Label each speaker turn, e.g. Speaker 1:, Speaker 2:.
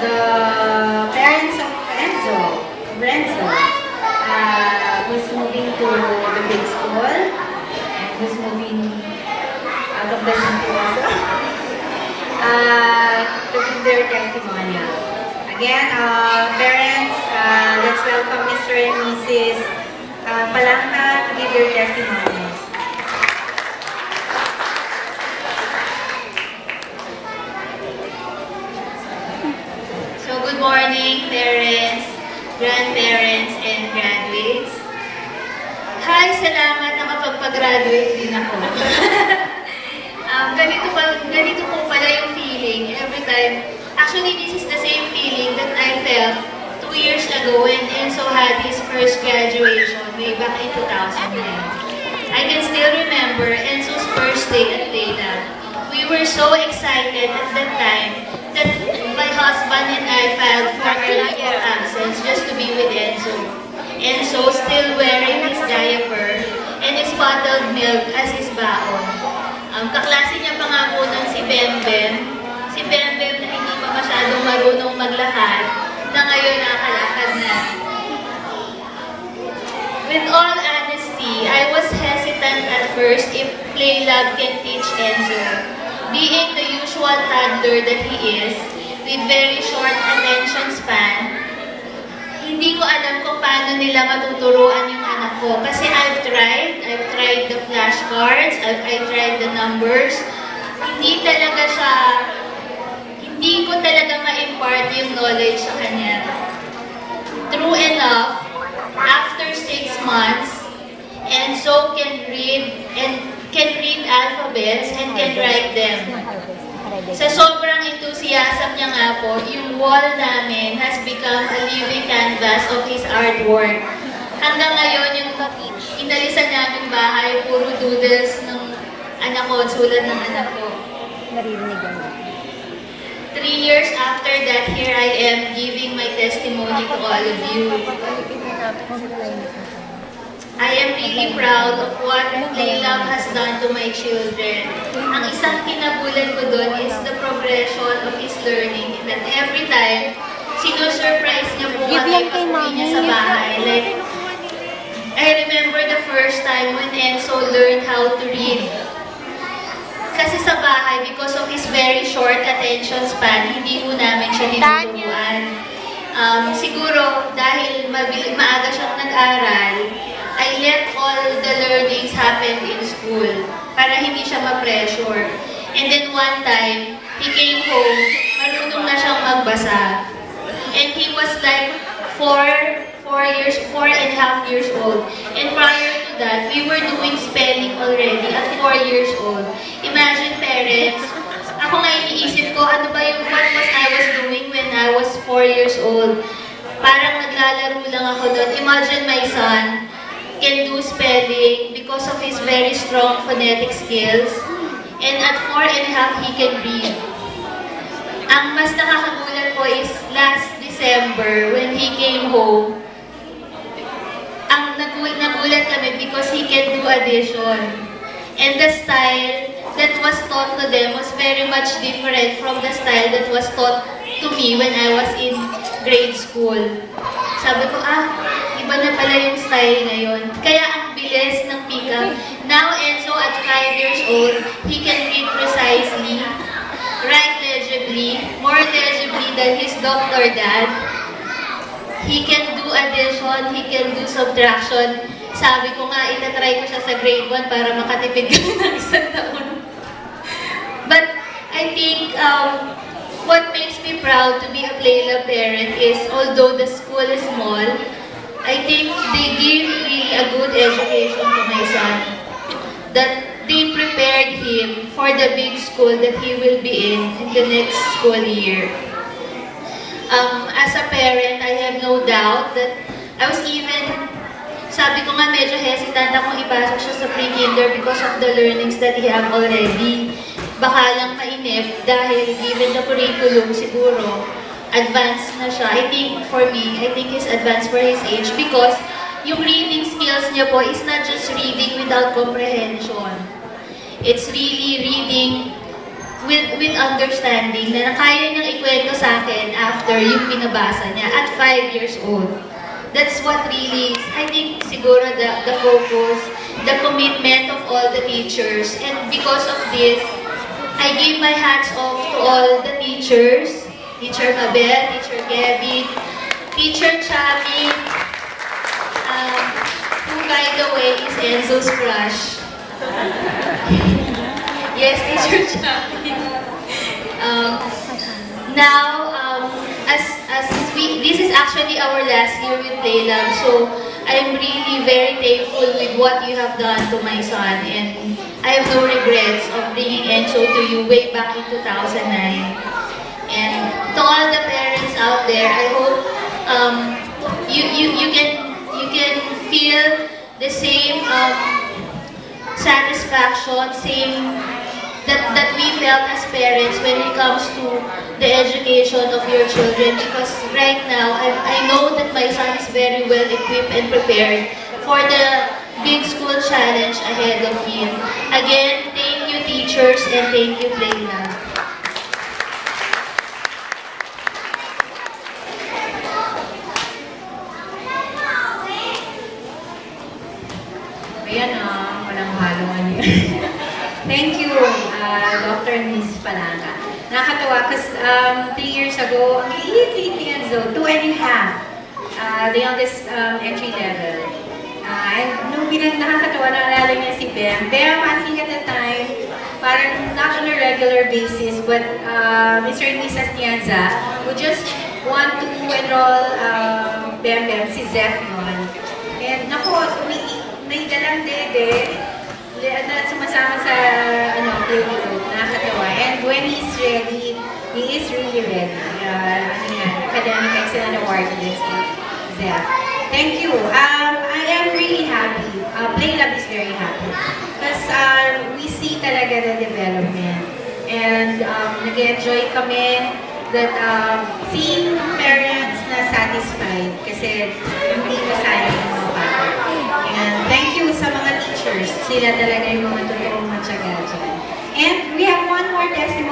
Speaker 1: the parents of Enzo, who's moving to the big school and who's moving out of the city also, to give their testimonial. Again, parents, let's welcome Mr. and Mrs. Palangka to give your testimonials. So, good morning, parents, grandparents, and graduates. Hi, salamat nakapagpag-graduate din ako. ganito po pala yung feeling every time. Actually, this is the same feeling that I felt 2 years ago when Enzo had his first graduation way back in 2009. I can still remember Enzo's first day at Playlab. We were so excited at that time that my husband and I filed for a leave of absence just to be with Enzo. Enzo still wearing his diaper and his bottled milk as his baon. Kaklase niya pa nga po nun si Bembem. Si Bembem na hindi pa masyadong marunong maglakad, na ngayon nakalakad na. With all honesty, I was hesitant at first if Playlab can teach Enzo. Being the usual toddler that he is, with very short attention span, hindi ko alam kung paano nila matuturuan yung anak ko. Kasi I've tried the flashcards, I've tried the numbers. Hindi ko talaga ma-impart yung knowledge sa kanya. True enough, after 6 months, Enzo can read alphabets and can write them. Sa sobrang enthusiasm niya nga po, yung wall namin has become a living canvas of his artwork. Hanggang ngayon, yung inalisan namin bahay, puro doodles ng anak ko, sulat ng anak ko. 3 years after that, here I am giving my testimony to all of you. I am really proud of what Playlab has done to my children. Ang isang kinabulan ko doon is the progression of his learning. That every time, sinusurprise niya po kami pag-uwi niya sa bahay. Like, I remember the first time when Enzo learned how to read. Kasi sa bahay, because of his very short attention span, hindi po namin siya tinuturuan. Siguro, dahil maaga siyang nag-aral, I let all the learnings happen in school para hindi siya ma-pressure. And then one time, he came home, marunong na siyang magbasa. And he was like 4.5 years old. And prior to that, we were doing spelling already at 4 years old. Imagine parents, ako nga iniisip ko, ano ba yung what I was doing when I was 4 years old? Parang naglalaro lang ako doon. Imagine my son can do spelling because of his very strong phonetic skills. And at 4.5, he can read. Ang mas nakakagulat po is last December, when he came home, ang nagulat kami because he can do addition. And the style that was taught to them was very much different from the style that was taught to me when I was in grade school. Sabi ko, iba na pala yung style ngayon. Kaya ang bilis ng pick-up. Now, Enzo, at 5 years old, he can read precisely, write legibly, more legibly than his doctor dad. He can do addition, he can do subtraction. Sabi ko nga, itatry ko siya sa grade 1 para makatipid kami ng 1 taon. But I think what makes me proud to be a Playlab parent is, although the school is small, I think they give really a good education to my son. That they prepared him for the big school that he will be in the next school year. As a parent, I have no doubt that I was even, sabi ko nga medyo hesitant akong ipasok siya sa pre-kinder because of the learnings that he have already. Baka lang mainip dahil given the curriculum siguro, advanced na siya. I think for me, I think he's advanced for his age because yung reading skills niya po is not just reading without comprehension. It's really reading with understanding na kaya niyang ikwento sa akin after yung pinabasa niya at 5 years old. That's what really, I think, siguro the focus, the commitment of all the teachers. And because of this, I give my hats off to all the teachers. Teacher Mabel, Teacher Kevin, Teacher Chami, who by the way is Enzo's crush. Yes, Teacher Chami. This is actually our last year with Playlab, so I'm really very thankful with what you have done to my son, and I have no regrets of bringing Enzo to you way back in 2009. And to all the parents out there, I hope you can feel the same satisfaction, same that we felt as parents when it comes to the education of your children. Because right now, I know that my son is very well equipped and prepared for the big school challenge ahead of him. Again, thank you teachers and thank you Playlab.
Speaker 2: Ayan walang mahaluan yun. Thank you, Dr. Miss Palanga. Nakakatawa kasi 3 years ago, ang liit-liit ni Enzo, 2 and a half, the youngest entry level. And nung nakakatawa, naalala niya si Bem. Bem, I think at the time, parang not on a regular basis, but Mr. and Mrs. Nianza would just want to enroll Bem, si Zeph yun. And naku, may dalang dede, na sumasama sa playgroup, nakakatawa. And when he's ready, he is really ready. Academic Excellence Award this Zeph. Thank you. I am really happy. Playlab is very happy. Because we see talaga the development. And nag-enjoy kami that seeing parents na satisfied kasi hindi masayang yung mga bata. And thank you sa mga teachers. Sila talaga yung mga totoong matyaga dyan. And we have one more testimony.